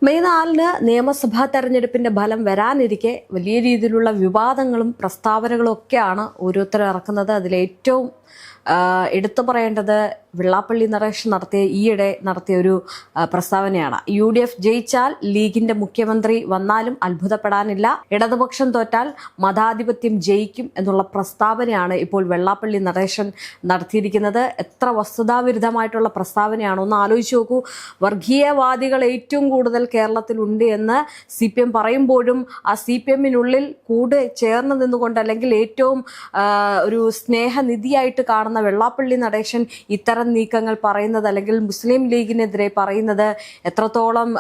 May 4-ന് നിയമസഭാ തെരഞ്ഞെടുപ്പിന്റെ ഫലം വരാനിരിക്കെ വലിയ രീതിയിലുള്ള വിവാദങ്ങളും പ്രസ്താവനകളും ഒക്കെയാണ് ഓരോരുത്തർ ഇറക്കുന്നത്. അതിലേറ്റവും എടുത്തു പറയേണ്ടത് വെള്ളാപ്പള്ളി നടേശൻ ഈയിടെ നടത്തിയ ഒരു പ്രസ്താവനയാണ്. UDF ജയിച്ചാൽ ലീഗിന്റെ മുഖ്യമന്ത്രി വന്നാലും അത്ഭുതപ്പെടാനില്ല, ഇടതുപക്ഷം തോറ്റാൽ മതാധിപത്യം ജയിക്കും എന്നുള്ള പ്രസ്താവനയാണ് ഇപ്പോൾ വെള്ളാപ്പള്ളി നടേശൻ നടത്തിയിരിക്കുന്നത്. എത്ര വസ്തുതാവിരുദ്ധമായിട്ടുള്ള പ്രസ്താവനയാണ്, ഒന്ന് ആലോചിച്ച് നോക്കൂ. വർഗീയവാദികൾ ഏറ്റവും കൂടുതൽ കേരളത്തിലുണ്ട് എന്ന് CPM പറയുമ്പോഴും ആ CPM-നുള്ളിൽ കൂടെ ചേർന്ന് നിന്നുകൊണ്ട് അല്ലെങ്കിൽ ഏറ്റവും ഒരു സ്നേഹനിധിയായിട്ട് കാണുന്ന വെള്ളാപ്പള്ളി നടേശൻ ഇത്തരം നീക്കങ്ങൾ പറയുന്നത് അല്ലെങ്കിൽ മുസ്ലിം ലീഗിനെതിരെ പറയുന്നത് എത്രത്തോളം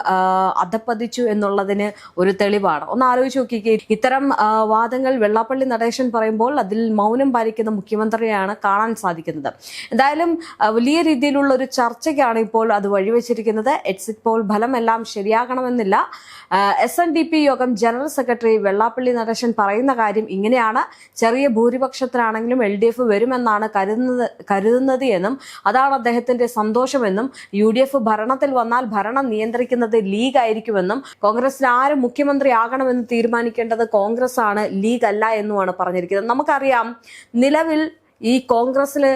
അധപ്പതിച്ചു എന്നുള്ളതിന് ഒരു തെളിവാണ്. ഒന്ന് ആലോചിച്ച് നോക്കിക്കേ. ഇത്തരം വാദങ്ങൾ വെള്ളാപ്പള്ളി നടേശൻ പറയുമ്പോൾ അതിൽ മൗനം പാലിക്കുന്ന മുഖ്യമന്ത്രിയാണ് കാണാൻ സാധിക്കുന്നത്. എന്തായാലും വലിയ രീതിയിലുള്ള ഒരു ചർച്ചയ്ക്കാണ് ഇപ്പോൾ അത് വഴിവെച്ചിരിക്കുന്നത്. എക്സിറ്റ് പോൾ ഫലമെല്ലാം ശരിയാകണമെന്നില്ല. SNDP യോഗം ജനറൽ സെക്രട്ടറി വെള്ളാപ്പള്ളി നടേശൻ പറയുന്ന കാര്യം ഇങ്ങനെയാണ്: ചെറിയ ഭൂരിപക്ഷത്തിനാണെങ്കിലും LDF വരുമെന്നാണ് കരുതുന്നത് എന്നും അതാണ് അദ്ദേഹത്തിന്റെ സന്തോഷമെന്നും UDF ഭരണത്തിൽ വന്നാൽ ഭരണം നിയന്ത്രിക്കുന്നത് ലീഗ് ആയിരിക്കുമെന്നും കോൺഗ്രസിന് ആര് മുഖ്യമന്ത്രിയാകണമെന്ന് തീരുമാനിക്കേണ്ടത് കോൺഗ്രസ് ആണ്, ലീഗ് അല്ല എന്നുമാണ് പറഞ്ഞിരിക്കുന്നത്. നമുക്കറിയാം, നിലവിൽ ഈ കോൺഗ്രസില്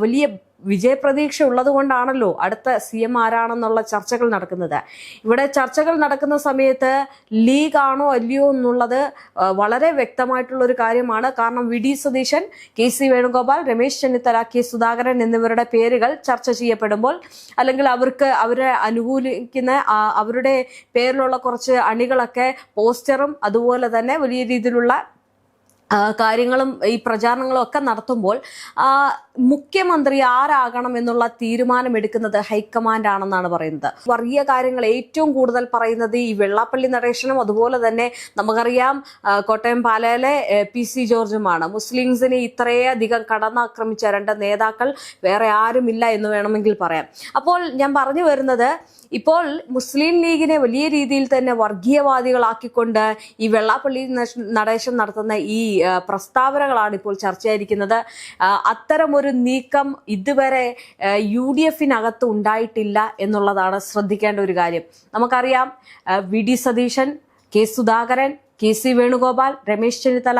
വലിയ വിജയപ്രതീക്ഷ ഉള്ളത് കൊണ്ടാണല്ലോ അടുത്ത CM ആരാണെന്നുള്ള ചർച്ചകൾ നടക്കുന്നത്. ഇവിടെ ചർച്ചകൾ നടക്കുന്ന സമയത്ത് ലീഗ് ആണോ അല്ലയോ എന്നുള്ളത് വളരെ വ്യക്തമായിട്ടുള്ള ഒരു കാര്യമാണ്. കാരണം VD Satheesan, KC Venugopal, Ramesh Chennithala, K Sudhakaran എന്നിവരുടെ പേരുകൾ ചർച്ച ചെയ്യപ്പെടുമ്പോൾ അല്ലെങ്കിൽ അവരെ അനുകൂലിക്കുന്ന അവരുടെ പേരിലുള്ള കുറച്ച് അണികളൊക്കെ പോസ്റ്ററും അതുപോലെ തന്നെ വലിയ രീതിയിലുള്ള കാര്യങ്ങളും ഈ പ്രചാരണങ്ങളും ഒക്കെ നടത്തുമ്പോൾ മുഖ്യമന്ത്രി ആരാകണം എന്നുള്ള തീരുമാനമെടുക്കുന്നത് ഹൈക്കമാൻഡ് ആണെന്നാണ് പറയുന്നത്. വർഗീയ കാര്യങ്ങൾ ഏറ്റവും കൂടുതൽ പറയുന്നത് ഈ വെള്ളാപ്പള്ളി നടേശനും അതുപോലെ തന്നെ നമുക്കറിയാം കോട്ടയം പാലയിലെ PC ജോർജുമാണ്. മുസ്ലിംസിനെ ഇത്രയധികം കടന്നാക്രമിച്ച രണ്ട് നേതാക്കൾ വേറെ ആരുമില്ല എന്ന് വേണമെങ്കിൽ പറയാം. അപ്പോൾ ഞാൻ പറഞ്ഞു വരുന്നത്, ഇപ്പോൾ മുസ്ലിം ലീഗിനെ വലിയ രീതിയിൽ തന്നെ വർഗീയവാദികളാക്കിക്കൊണ്ട് ഈ വെള്ളാപ്പള്ളി നടേശൻ നടത്തുന്ന ഈ പ്രസ്താവനകളാണ് ഇപ്പോൾ ചർച്ചയായിരിക്കുന്നത്. അത്തരം ഒരു നീക്കം ഇതുവരെ UDF-നകത്ത് ഉണ്ടായിട്ടില്ല എന്നുള്ളതാണ് ശ്രദ്ധിക്കേണ്ട ഒരു കാര്യം. നമുക്കറിയാം, VD Satheesan, K Sudhakaran, KC Venugopal, Ramesh Chennithala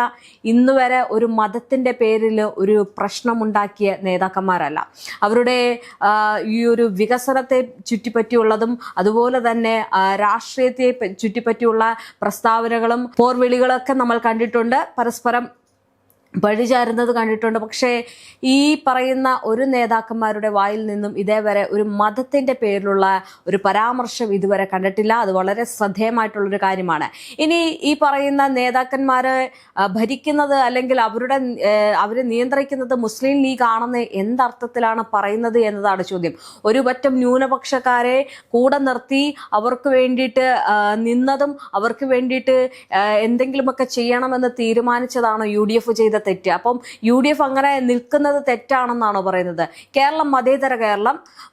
ഇന്നുവരെ ഒരു മതത്തിന്റെ പേരിൽ ഒരു പ്രശ്നമുണ്ടാക്കിയ നേതാക്കന്മാരല്ല. അവരുടെ ഈ ഒരു വികസനത്തെ ചുറ്റിപ്പറ്റിയുള്ളതും അതുപോലെ തന്നെ രാഷ്ട്രീയത്തെ ചുറ്റിപ്പറ്റിയുള്ള പ്രസ്താവനകളും പോർവിളികളൊക്കെ നമ്മൾ കണ്ടിട്ടുണ്ട്, പരസ്പരം വഴിചാരുന്നത് കണ്ടിട്ടുണ്ട്. പക്ഷേ ഈ പറയുന്ന ഒരു നേതാക്കന്മാരുടെ വായിൽ നിന്നും ഇതേവരെ ഒരു മതത്തിന്റെ പേരിലുള്ള ഒരു പരാമർശം ഇതുവരെ കണ്ടിട്ടില്ല. അത് വളരെ ശ്രദ്ധേയമായിട്ടുള്ളൊരു കാര്യമാണ്. ഇനി ഈ പറയുന്ന നേതാക്കന്മാരെ ഭരിക്കുന്നത് അല്ലെങ്കിൽ അവരെ നിയന്ത്രിക്കുന്നത് മുസ്ലിം ലീഗ് ആണെന്ന് എന്തർത്ഥത്തിലാണ് പറയുന്നത് എന്നതാണ് ചോദ്യം. ഒരു പറ്റം ന്യൂനപക്ഷക്കാരെ കൂടെ നിർത്തി അവർക്ക് വേണ്ടിയിട്ട് നിന്നതും അവർക്ക് വേണ്ടിയിട്ട് എന്തെങ്കിലുമൊക്കെ ചെയ്യണമെന്ന് തീരുമാനിച്ചതാണ് UDF ചെയ്ത തെറ്റ്. അപ്പം UDF അങ്ങനെ നിൽക്കുന്നത് തെറ്റാണെന്നാണോ പറയുന്നത്? കേരളം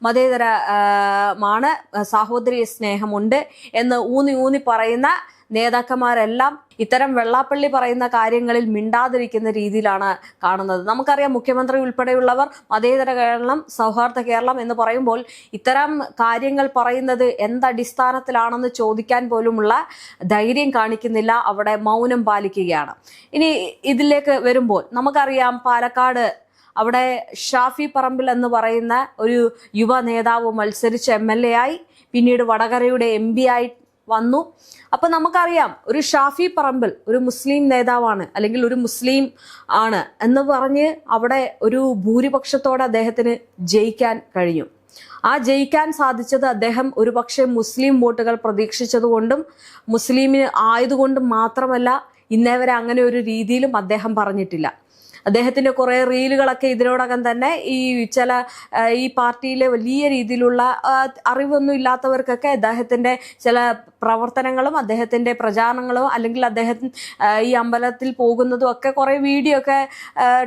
മതേതരമാണ്, സാഹോദര്യ സ്നേഹമുണ്ട് എന്ന് ഊന്നി പറയുന്ന നേതാക്കന്മാരെല്ലാം ഇത്തരം വെള്ളാപ്പള്ളി പറയുന്ന കാര്യങ്ങളിൽ മിണ്ടാതിരിക്കുന്ന രീതിയിലാണ് കാണുന്നത്. നമുക്കറിയാം, മുഖ്യമന്ത്രി ഉൾപ്പെടെയുള്ളവർ മതേതര കേരളം, സൗഹാർദ്ദ കേരളം എന്ന് പറയുമ്പോൾ ഇത്തരം കാര്യങ്ങൾ പറയുന്നത് എന്തടിസ്ഥാനത്തിലാണെന്ന് ചോദിക്കാൻ പോലുമുള്ള ധൈര്യം കാണിക്കുന്നില്ല, അവിടെ മൗനം പാലിക്കുകയാണ്. ഇനി ഇതിലേക്ക് വരുമ്പോൾ നമുക്കറിയാം, പാലക്കാട് അവിടെ ഷാഫി പറമ്പിൽ എന്ന് പറയുന്ന ഒരു യുവ നേതാവ് മത്സരിച്ച് MLA ആയി, പിന്നീട് വടകരയുടെ MP ആയി വന്നു. അപ്പൊ നമുക്കറിയാം, ഒരു ഷാഫി പറമ്പിൽ ഒരു മുസ്ലിം നേതാവാണ് അല്ലെങ്കിൽ ഒരു മുസ്ലിം ആണ് എന്ന് പറഞ്ഞ് അവിടെ ഒരു ഭൂരിപക്ഷത്തോടെ അദ്ദേഹത്തിന് ജയിക്കാൻ കഴിഞ്ഞു. ആ ജയിക്കാൻ സാധിച്ചത് അദ്ദേഹം ഒരുപക്ഷെ മുസ്ലിം വോട്ടുകൾ പ്രതീക്ഷിച്ചതുകൊണ്ടും മുസ്ലിമിന് ആയതുകൊണ്ടും മാത്രമല്ല. ഇന്നേവരെ അങ്ങനെ ഒരു രീതിയിലും അദ്ദേഹം പറഞ്ഞിട്ടില്ല. അദ്ദേഹത്തിന്റെ കുറെ റീലുകളൊക്കെ ഇതിനോടകം തന്നെ ഈ പാർട്ടിയിലെ വലിയ രീതിയിലുള്ള അറിവൊന്നും ഇല്ലാത്തവർക്കൊക്കെ അദ്ദേഹത്തിന്റെ ചില പ്രവർത്തനങ്ങളും അദ്ദേഹത്തിന്റെ പ്രചാരണങ്ങളും അല്ലെങ്കിൽ അദ്ദേഹം ഈ അമ്പലത്തിൽ പോകുന്നതും ഒക്കെ കുറെ വീഡിയോ ഒക്കെ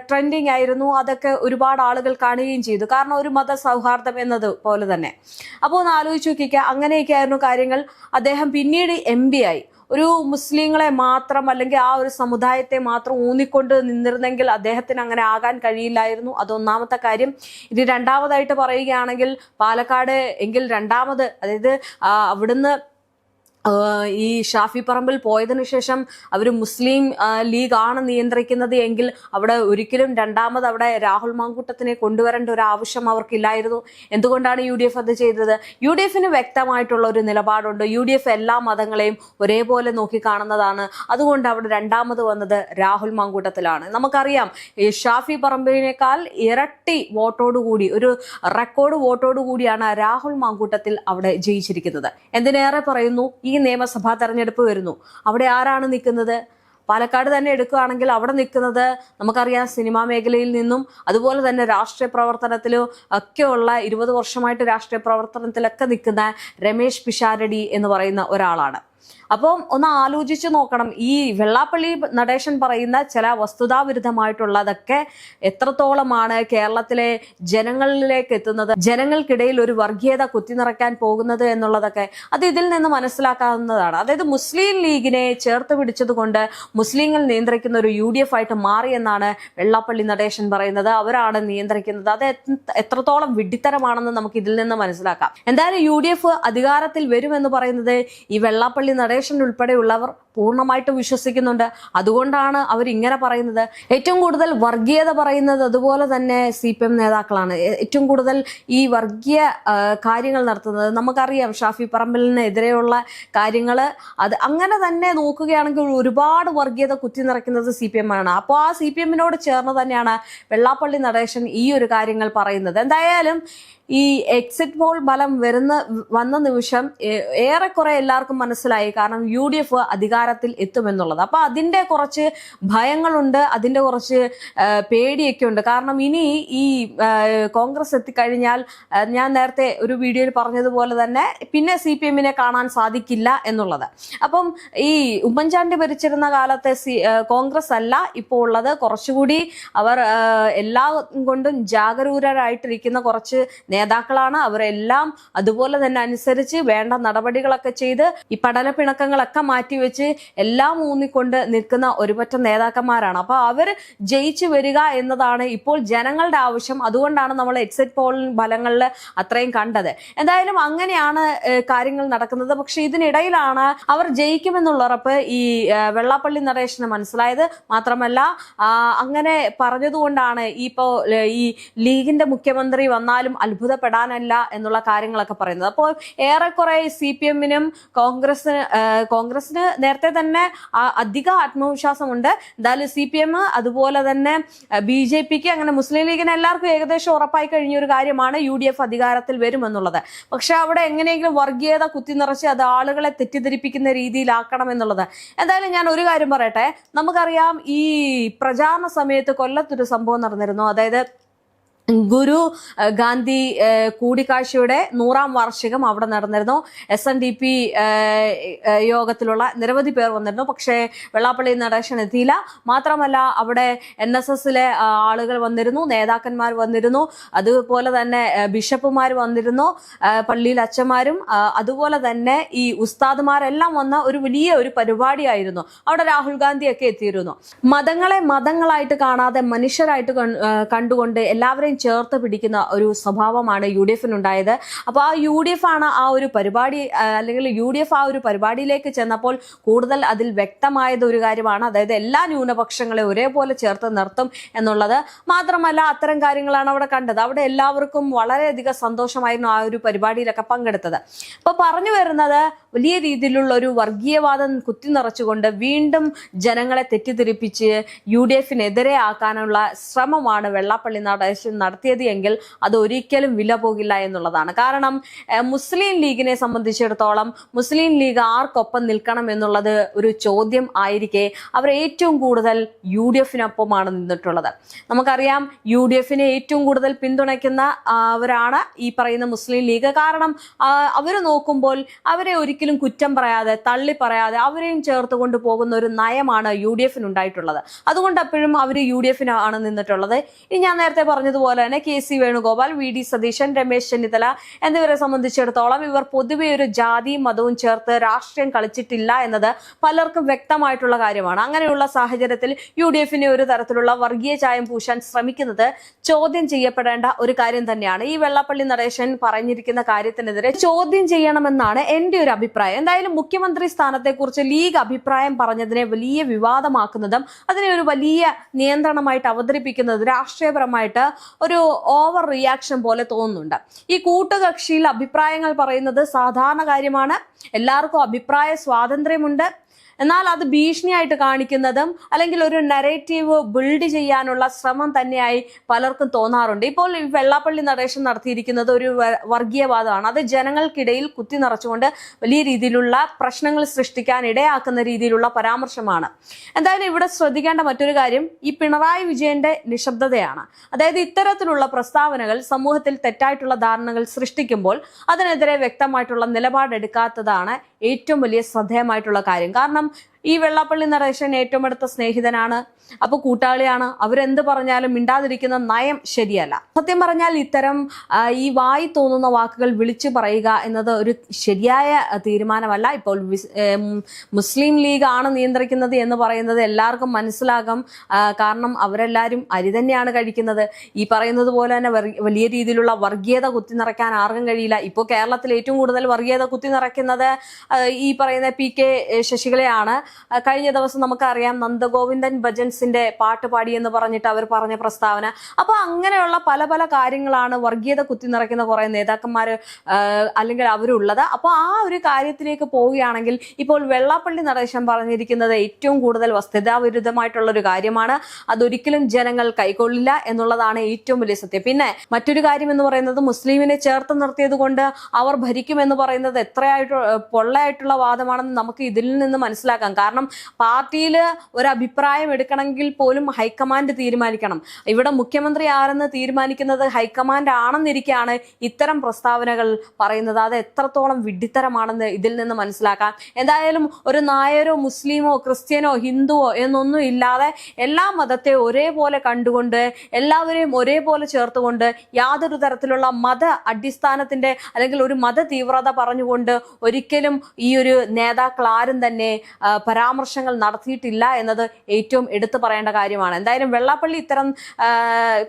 ട്രെൻഡിങ് ആയിരുന്നു. അതൊക്കെ ഒരുപാട് ആളുകൾ കാണുകയും ചെയ്തു. കാരണം ഒരു മത സൗഹാർദ്ദം എന്നത് പോലെ തന്നെ. അപ്പോൾ ഒന്ന് ആലോചിച്ച് നോക്കിക്കുക, അങ്ങനെയൊക്കെ ആയിരുന്നു കാര്യങ്ങൾ. അദ്ദേഹം പിന്നീട് MP ആയി. ഒരു മുസ്ലിങ്ങളെ മാത്രം അല്ലെങ്കിൽ ആ ഒരു സമുദായത്തെ മാത്രം ഊന്നിക്കൊണ്ട് നിന്നിരുന്നെങ്കിൽ അദ്ദേഹത്തിന് അങ്ങനെ ആകാൻ കഴിയില്ലായിരുന്നു. അതൊന്നാമത്തെ കാര്യം. ഇത് രണ്ടാമതായിട്ട് പറയുകയാണെങ്കിൽ പാലക്കാട് എങ്കിൽ രണ്ടാമത്, അതായത് അവിടുന്ന് ഈ ഷാഫി പറമ്പിൽ പോയതിനു ശേഷം അവർ മുസ്ലിം ലീഗ് ആണ് നിയന്ത്രിക്കുന്നത് എങ്കിൽ അവിടെ ഒരിക്കലും രണ്ടാമത് അവിടെ രാഹുൽ മാങ്കൂട്ടത്തിനെ കൊണ്ടുവരേണ്ട ഒരു ആവശ്യം അവർക്കില്ലായിരുന്നു. എന്തുകൊണ്ടാണ് UDF അത് ചെയ്തത്? UDFന് വ്യക്തമായിട്ടുള്ള ഒരു നിലപാടുണ്ട്. UDF എല്ലാ മതങ്ങളെയും ഒരേപോലെ നോക്കിക്കാണുന്നതാണ്. അതുകൊണ്ട് അവിടെ രണ്ടാമത് വന്നത് രാഹുൽ മാങ്കൂട്ടത്തിലാണ്. നമുക്കറിയാം ഈ ഷാഫി പറമ്പിനേക്കാൾ ഇരട്ടി വോട്ടോടുകൂടി, ഒരു റെക്കോർഡ് വോട്ടോടുകൂടിയാണ് രാഹുൽ മാങ്കൂട്ടത്തിൽ അവിടെ ജയിച്ചിരിക്കുന്നത്. എന്തിനേറെ പറയുന്നു, ഈ നിയമസഭാ തെരഞ്ഞെടുപ്പ് വരുന്നു. അവിടെ ആരാണ് നിൽക്കുന്നത്? പാലക്കാട് തന്നെ എടുക്കുകയാണെങ്കിൽ അവിടെ നിൽക്കുന്നത് നമുക്കറിയാം സിനിമാ മേഖലയിൽ നിന്നും അതുപോലെ തന്നെ രാഷ്ട്രീയ പ്രവർത്തനത്തിലും ഒക്കെയുള്ള 20 വർഷമായിട്ട് രാഷ്ട്രീയ പ്രവർത്തനത്തിലൊക്കെ നിൽക്കുന്ന രമേശ് പിഷാരടി എന്ന് പറയുന്ന ഒരാളാണ്. അപ്പം ഒന്ന് ആലോചിച്ച് നോക്കണം, ഈ വെള്ളാപ്പള്ളി നടേശൻ പറയുന്ന ചില വസ്തുതാവിരുദ്ധമായിട്ടുള്ളതൊക്കെ എത്രത്തോളമാണ് കേരളത്തിലെ ജനങ്ങളിലേക്ക് എത്തുന്നത്, ജനങ്ങൾക്കിടയിൽ ഒരു വർഗീയത കുത്തിനിറയ്ക്കാൻ പോകുന്നത് എന്നുള്ളതൊക്കെ അത് ഇതിൽ നിന്ന് മനസ്സിലാക്കാവുന്നതാണ്. അതായത് മുസ്ലിം ലീഗിനെ ചേർത്ത് പിടിച്ചത് കൊണ്ട് മുസ്ലിങ്ങൾ നിയന്ത്രിക്കുന്ന ഒരു UDF ആയിട്ട് മാറിയെന്നാണ് വെള്ളാപ്പള്ളി നടേശൻ പറയുന്നത്. അവരാണ് നിയന്ത്രിക്കുന്നത്. അത് എത്രത്തോളം വിഡ്ഢിത്തരമാണെന്ന് നമുക്ക് ഇതിൽ നിന്ന് മനസ്സിലാക്കാം. എന്തായാലും UDF അധികാരത്തിൽ വരുമെന്ന് പറയുന്നത് ഈ വെള്ളാപ്പള്ളി നടേശൻ ഉൾപ്പെടെയുള്ളവർ പൂർണ്ണമായിട്ട് വിശ്വസിക്കുന്നുണ്ട്. അതുകൊണ്ടാണ് അവർ ഇങ്ങനെ പറയുന്നത്. ഏറ്റവും കൂടുതൽ വർഗീയത പറയുന്നത് അതുപോലെ തന്നെ CPM നേതാക്കളാണ്. ഏറ്റവും കൂടുതൽ ഈ വർഗീയ കാര്യങ്ങൾ നടത്തുന്നത് നമുക്കറിയാം. ഷാഫി പറമ്പിലിനെതിരെയുള്ള കാര്യങ്ങൾ അത് അങ്ങനെ തന്നെ നോക്കുകയാണെങ്കിൽ ഒരുപാട് വർഗീയത കുത്തി നിറയ്ക്കുന്നത് CPM ആണ്. അപ്പോൾ ആ CPM-നോട് ചേർന്ന് തന്നെയാണ് വെള്ളാപ്പള്ളി നടേശൻ ഈ ഒരു കാര്യങ്ങൾ പറയുന്നത്. എന്തായാലും ഈ എക്സിറ്റ് പോൾ ഫലം വന്ന നിമിഷം ഏറെക്കുറെ എല്ലാവർക്കും മനസ്സിലായി. കാരണം UDF അധികാരത്തിൽ എത്തുമെന്നുള്ളത്. അപ്പൊ അതിന്റെ കുറച്ച് ഭയങ്ങളുണ്ട്, അതിന്റെ കുറച്ച് പേടിയൊക്കെ ഉണ്ട്. കാരണം ഇനി ഈ കോൺഗ്രസ് എത്തിക്കഴിഞ്ഞാൽ ഞാൻ നേരത്തെ ഒരു വീഡിയോയിൽ പറഞ്ഞതുപോലെ തന്നെ പിന്നെ CPM-നെ കാണാൻ സാധിക്കില്ല എന്നുള്ളത്. അപ്പം ഈ ഉമ്മൻചാണ്ടി ഭരിച്ചിരുന്ന കാലത്തെ കോൺഗ്രസ് അല്ല ഇപ്പോൾ ഉള്ളത്. കുറച്ചുകൂടി അവർ എല്ലാ കൊണ്ടും ജാഗരൂകരായിട്ടിരിക്കുന്ന കുറച്ച് നേതാക്കളാണ്. അവരെല്ലാം അതുപോലെ തന്നെ അനുസരിച്ച് വേണ്ട നടപടികളൊക്കെ ചെയ്ത് ഈ പഠന പിണക്കങ്ങളൊക്കെ മാറ്റിവെച്ച് എല്ലാം ഊന്നിക്കൊണ്ട് നിൽക്കുന്ന ഒരുപറ്റം നേതാക്കന്മാരാണ്. അപ്പൊ അവർ ജയിച്ചു വരിക എന്നതാണ് ഇപ്പോൾ ജനങ്ങളുടെ ആവശ്യം. അതുകൊണ്ടാണ് നമ്മൾ എക്സിറ്റ് പോൾ ഫലങ്ങളിൽ അത്രയും കണ്ടത്. എന്തായാലും അങ്ങനെയാണ് കാര്യങ്ങൾ നടക്കുന്നത്. പക്ഷെ ഇതിനിടയിലാണ് അവർ ജയിക്കുമെന്നുള്ള ഉറപ്പ് ഈ വെള്ളാപ്പള്ളി നടേശന് മനസ്സിലായത്. മാത്രമല്ല അങ്ങനെ പറഞ്ഞതുകൊണ്ടാണ് ഈ ലീഗിന്റെ മുഖ്യമന്ത്രി വന്നാലും അത്ഭുതപ്പെടാനല്ല എന്നുള്ള കാര്യങ്ങളൊക്കെ പറയുന്നത്. അപ്പോൾ ഏറെക്കുറെ CPM-നും കോൺഗ്രസിന് നേരത്തെ തന്നെ അധിക ആത്മവിശ്വാസമുണ്ട്. എന്തായാലും CPM അതുപോലെ തന്നെ BJP-ക്ക് അങ്ങനെ മുസ്ലിം ലീഗിന് എല്ലാവർക്കും ഏകദേശം ഉറപ്പായി കഴിഞ്ഞ ഒരു കാര്യമാണ് UDF അധികാരത്തിൽ വരുമെന്നുള്ളത്. പക്ഷെ അവിടെ എങ്ങനെയെങ്കിലും വർഗീയത കുത്തിനിറച്ച് അത് ആളുകളെ തെറ്റിദ്ധരിപ്പിക്കുന്ന രീതിയിലാക്കണം എന്നുള്ളത്. എന്തായാലും ഞാൻ ഒരു കാര്യം പറയട്ടെ. നമുക്കറിയാം ഈ പ്രചാരണ സമയത്ത് കൊല്ലത്തൊരു സംഭവം നടന്നിരുന്നു. അതായത് ഗുരു ഗാന്ധി കൂടിക്കാഴ്ചയുടെ 100ാം വാർഷികം അവിടെ നടന്നിരുന്നു. SNDP യോഗത്തിലുള്ള നിരവധി പേർ വന്നിരുന്നു. പക്ഷേ വെള്ളാപ്പള്ളി നടേശൻ എത്തിയില്ല. മാത്രമല്ല അവിടെ NSS-ലെ ആളുകൾ വന്നിരുന്നു, നേതാക്കന്മാർ വന്നിരുന്നു, അതുപോലെ തന്നെ ബിഷപ്പുമാർ വന്നിരുന്നു, പള്ളിയിൽ അച്ഛന്മാരും അതുപോലെ തന്നെ ഈ ഉസ്താദുമാരെല്ലാം വന്ന ഒരു വലിയ ഒരു പരിപാടിയായിരുന്നു. അവിടെ രാഹുൽ ഗാന്ധിയൊക്കെ എത്തിയിരുന്നു. മതങ്ങളെ മതങ്ങളായിട്ട് കാണാതെ മനുഷ്യരായിട്ട് കണ്ടുകൊണ്ട് എല്ലാവരെയും ചേർത്ത് പിടിക്കുന്ന ഒരു സ്വഭാവമാണ് UDF-നുണ്ടായത്. അപ്പോൾ ആ UDF ആണ് ആ ഒരു പരിപാടി, അല്ലെങ്കിൽ UDF ആ ഒരു പരിപാടിയിലേക്ക് ചെന്നപ്പോൾ കൂടുതൽ അതിൽ വ്യക്തമായത് ഒരു കാര്യമാണ്. അതായത് എല്ലാ ന്യൂനപക്ഷങ്ങളെ ഒരേപോലെ ചേർത്ത് നിർത്തും എന്നുള്ളത്. മാത്രമല്ല അത്തരം കാര്യങ്ങളാണ് അവിടെ കണ്ടത്. അവിടെ എല്ലാവർക്കും വളരെയധികം സന്തോഷമായിരുന്നു ആ ഒരു പരിപാടിയിലൊക്കെ പങ്കെടുത്തത്. അപ്പോൾ പറഞ്ഞു വരുന്നത് വലിയ രീതിയിലുള്ള ഒരു വർഗീയവാദം കുത്തി നിറച്ചുകൊണ്ട് വീണ്ടും ജനങ്ങളെ തെറ്റിദ്ധരിപ്പിച്ച് UDF-നെതിരെ ആക്കാനുള്ള ശ്രമമാണ് വെള്ളാപ്പള്ളി നടേശൻ നടത്തിയത് എങ്കിൽ അത് ഒരിക്കലും വില പോകില്ല എന്നുള്ളതാണ്. കാരണം മുസ്ലിം ലീഗിനെ സംബന്ധിച്ചിടത്തോളം മുസ്ലിം ലീഗ് ആർക്കൊപ്പം നിൽക്കണം എന്നുള്ളത് ഒരു ചോദ്യം ആയിരിക്കെ അവർ ഏറ്റവും കൂടുതൽ UDF-നൊപ്പമാണ് നിന്നിട്ടുള്ളത്. നമുക്കറിയാം UDF-നെ ഏറ്റവും കൂടുതൽ പിന്തുണയ്ക്കുന്ന അവരാണ് ഈ പറയുന്ന മുസ്ലിം ലീഗ്. കാരണം അവർ നോക്കുമ്പോൾ അവരെ ഒരിക്കലും കുറ്റം പറയാതെ തള്ളി പറയാതെ അവരെയും ചേർത്ത് കൊണ്ടുപോകുന്ന ഒരു നയമാണ് UDF-നുണ്ടായിട്ടുള്ളത്. അതുകൊണ്ട് എപ്പോഴും അവർ UDF-നാണ് നിന്നിട്ടുള്ളത്. ഇനി ഞാൻ നേരത്തെ പറഞ്ഞതുപോലെ അതുപോലെ തന്നെ KC വേണുഗോപാൽ, VD സതീശൻ, രമേശ് ചെന്നിത്തല എന്നിവരെ സംബന്ധിച്ചിടത്തോളം ഇവർ പൊതുവെ ഒരു ജാതിയും മതവും ചേർത്ത് രാഷ്ട്രീയം കളിച്ചിട്ടില്ല എന്നത് പലർക്കും വ്യക്തമായിട്ടുള്ള കാര്യമാണ്. അങ്ങനെയുള്ള സാഹചര്യത്തിൽ UDFനെ ഒരു തരത്തിലുള്ള വർഗീയ ചായം പൂശാൻ ശ്രമിക്കുന്നത് ചോദ്യം ചെയ്യപ്പെടേണ്ട ഒരു കാര്യം തന്നെയാണ്. ഈ വെള്ളാപ്പള്ളി നടേശൻ പറഞ്ഞിരിക്കുന്ന കാര്യത്തിനെതിരെ ചോദ്യം ചെയ്യണമെന്നാണ് എന്റെ ഒരു അഭിപ്രായം. എന്തായാലും മുഖ്യമന്ത്രി സ്ഥാനത്തെക്കുറിച്ച് ലീഗ് അഭിപ്രായം പറഞ്ഞതിനെ വലിയ വിവാദമാക്കുന്നതും അതിനെ ഒരു വലിയ നിയന്ത്രണമായിട്ട് അവതരിപ്പിക്കുന്നത് രാഷ്ട്രീയപരമായിട്ട് ഒരു ഓവർ റിയാക്ഷൻ പോലെ തോന്നുന്നുണ്ട്. ഈ കൂട്ടുകക്ഷിയിൽ അഭിപ്രായങ്ങൾ പറയുന്നത് സാധാരണ കാര്യമാണ്. എല്ലാവർക്കും അഭിപ്രായ സ്വാതന്ത്ര്യമുണ്ട്. എന്നാൽ അത് ഭീഷണിയായിട്ട് കാണിക്കുന്നതും അല്ലെങ്കിൽ ഒരു നരേറ്റീവ് ബിൽഡ് ചെയ്യാനുള്ള ശ്രമം തന്നെയായി പലർക്കും തോന്നാറുണ്ട്. ഇപ്പോൾ ഈ വെള്ളാപ്പള്ളി നടേശൻ നടത്തിയിരിക്കുന്നത് ഒരു വർഗീയവാദമാണ്. അത് ജനങ്ങൾക്കിടയിൽ കുത്തി നിറച്ചുകൊണ്ട് വലിയ രീതിയിലുള്ള പ്രശ്നങ്ങൾ സൃഷ്ടിക്കാൻ ഇടയാക്കുന്ന രീതിയിലുള്ള പരാമർശമാണ്. എന്തായാലും ഇവിടെ ശ്രദ്ധിക്കേണ്ട മറ്റൊരു കാര്യം ഈ പിണറായി വിജയന്റെ നിശബ്ദതയാണ്. അതായത് ഇത്തരത്തിലുള്ള പ്രസ്താവനകൾ സമൂഹത്തിൽ തെറ്റായിട്ടുള്ള ധാരണകൾ സൃഷ്ടിക്കുമ്പോൾ അതിനെതിരെ വ്യക്തമായിട്ടുള്ള നിലപാടെടുക്കാത്തതാണ് ഏറ്റവും വലിയ ശ്രദ്ധേയമായിട്ടുള്ള കാര്യം. കാരണം ഈ വെള്ളാപ്പള്ളി നടേശൻ ഏറ്റവും അടുത്ത സ്നേഹിതനാണ്, അപ്പൊ കൂട്ടാളിയാണ്. അവരെന്ത് പറഞ്ഞാലും മിണ്ടാതിരിക്കുന്ന നയം ശരിയല്ല. സത്യം പറഞ്ഞാൽ ഇത്തരം ഈ വായി തോന്നുന്ന വാക്കുകൾ വിളിച്ചു പറയുക എന്നത് ഒരു ശരിയായ തീരുമാനമല്ല. ഇപ്പോൾ മുസ്ലിം ലീഗ് ആണ് നിയന്ത്രിക്കുന്നത് എന്ന് പറയുന്നത് എല്ലാവർക്കും മനസ്സിലാകും. കാരണം അവരെല്ലാവരും അരി തന്നെയാണ് കഴിക്കുന്നത്. ഈ പറയുന്നത് പോലെ തന്നെ വലിയ രീതിയിലുള്ള വർഗീയത കുത്തി നിറയ്ക്കാൻ ആർക്കും കഴിയില്ല. ഇപ്പോൾ കേരളത്തിൽ ഏറ്റവും കൂടുതൽ വർഗീയത കുത്തി നിറയ്ക്കുന്നത് ഈ പറയുന്ന PK ശശികലയാണ്. കഴിഞ്ഞ ദിവസം നമുക്കറിയാം നന്ദഗോവിന്ദൻ ഭജൻസിന്റെ പാട്ട് പാടി എന്ന് പറഞ്ഞിട്ട് അവർ പറഞ്ഞ പ്രസ്താവന. അപ്പൊ അങ്ങനെയുള്ള പല പല കാര്യങ്ങളാണ് വർഗീയത കുത്തി നിറയ്ക്കുന്ന കുറെ നേതാക്കന്മാര് അല്ലെങ്കിൽ അവരുള്ളത്. അപ്പൊ ആ ഒരു കാര്യത്തിലേക്ക് പോവുകയാണെങ്കിൽ ഇപ്പോൾ വെള്ളാപ്പള്ളി നടേശൻ പറഞ്ഞിരിക്കുന്നത് ഏറ്റവും കൂടുതൽ വസ്തുതാവിരുദ്ധമായിട്ടുള്ള ഒരു കാര്യമാണ്. അതൊരിക്കലും ജനങ്ങൾ കൈക്കൊള്ളില്ല എന്നുള്ളതാണ് ഏറ്റവും വലിയ സത്യം. പിന്നെ മറ്റൊരു കാര്യം എന്ന് പറയുന്നത് മുസ്ലിമിനെ ചേർത്ത് നിർത്തിയത് കൊണ്ട് അവർ ഭരിക്കുമെന്ന് പറയുന്നത് എത്രയായിട്ട് പൊള്ളയായിട്ടുള്ള വാദമാണെന്ന് നമുക്ക് ഇതിൽ നിന്ന് മനസ്സിലാക്കാം. കാരണം പാർട്ടിയിൽ ഒരു അഭിപ്രായം എടുക്കണമെങ്കിൽ പോലും ഹൈക്കമാൻഡ് തീരുമാനിക്കണം. ഇവിടെ മുഖ്യമന്ത്രി ആരെന്ന് തീരുമാനിക്കുന്നത് ഹൈക്കമാൻഡ് ആണെന്നിരിക്കെയാണ് ഇത്തരം പ്രസ്താവനകൾ പറയുന്നത്. അത് എത്രത്തോളം വിഡ്ഢിത്തരമാണെന്ന് ഇതിൽ നിന്ന് മനസ്സിലാക്കാം. എന്തായാലും ഒരു നായരോ മുസ്ലിമോ ക്രിസ്ത്യനോ ഹിന്ദുവോ എന്നൊന്നും ഇല്ലാതെ എല്ലാ മതത്തെ ഒരേപോലെ കണ്ടുകൊണ്ട് എല്ലാവരെയും ഒരേപോലെ ചേർത്തുകൊണ്ട് യാതൊരു തരത്തിലുള്ള മത അടിസ്ഥാനത്തിന്റെ അല്ലെങ്കിൽ ഒരു മത തീവ്രത പറഞ്ഞുകൊണ്ട് ഒരിക്കലും ഈ ഒരു നേതാക്കൾ ആരും തന്നെ പരാമർശങ്ങൾ നടത്തിയിട്ടില്ല എന്നത് ഏറ്റവും എടുത്തു പറയേണ്ട കാര്യമാണ്. എന്തായാലും വെള്ളാപ്പള്ളി ഇത്തരം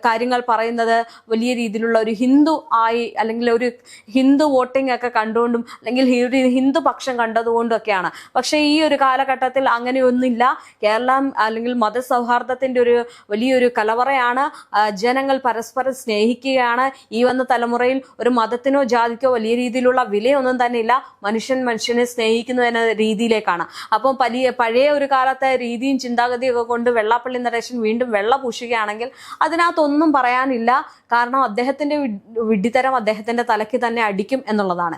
കാര്യങ്ങൾ പറയുന്നത് വലിയ രീതിയിലുള്ള ഒരു ഹിന്ദു ആയി അല്ലെങ്കിൽ ഒരു ഹിന്ദു വോട്ടിംഗ് ഒക്കെ കണ്ടുകൊണ്ടും അല്ലെങ്കിൽ ഒരു ഹിന്ദു പക്ഷം കണ്ടതുകൊണ്ടും ഒക്കെയാണ്. പക്ഷേ ഈ ഒരു കാലഘട്ടത്തിൽ അങ്ങനെയൊന്നുമില്ല. കേരളം അല്ലെങ്കിൽ മതസൗഹാർദ്ദത്തിന്റെ ഒരു വലിയൊരു കലവറയാണ്. ജനങ്ങൾ പരസ്പരം സ്നേഹിക്കുകയാണ്. ഈ വന്ന തലമുറയിൽ ഒരു മതത്തിനോ ജാതിക്കോ വലിയ രീതിയിലുള്ള വിലയൊന്നും തന്നെ ഇല്ല. മനുഷ്യൻ മനുഷ്യനെ സ്നേഹിക്കുന്നു എന്ന രീതിയിലേക്കാണ്. അപ്പം പഴയ ഒരു കാലത്തെ രീതിയും ചിന്താഗതിയും ഒക്കെ കൊണ്ട് വെള്ളാപ്പള്ളി നടേശൻ വീണ്ടും വെള്ള പൂശുകയാണെങ്കിൽ അതിനകത്തൊന്നും പറയാനില്ല. കാരണം അദ്ദേഹത്തിന്റെ വിഡ്ഢിത്തരം അദ്ദേഹത്തിന്റെ തലയ്ക്ക് തന്നെ അടിക്കും എന്നുള്ളതാണ്.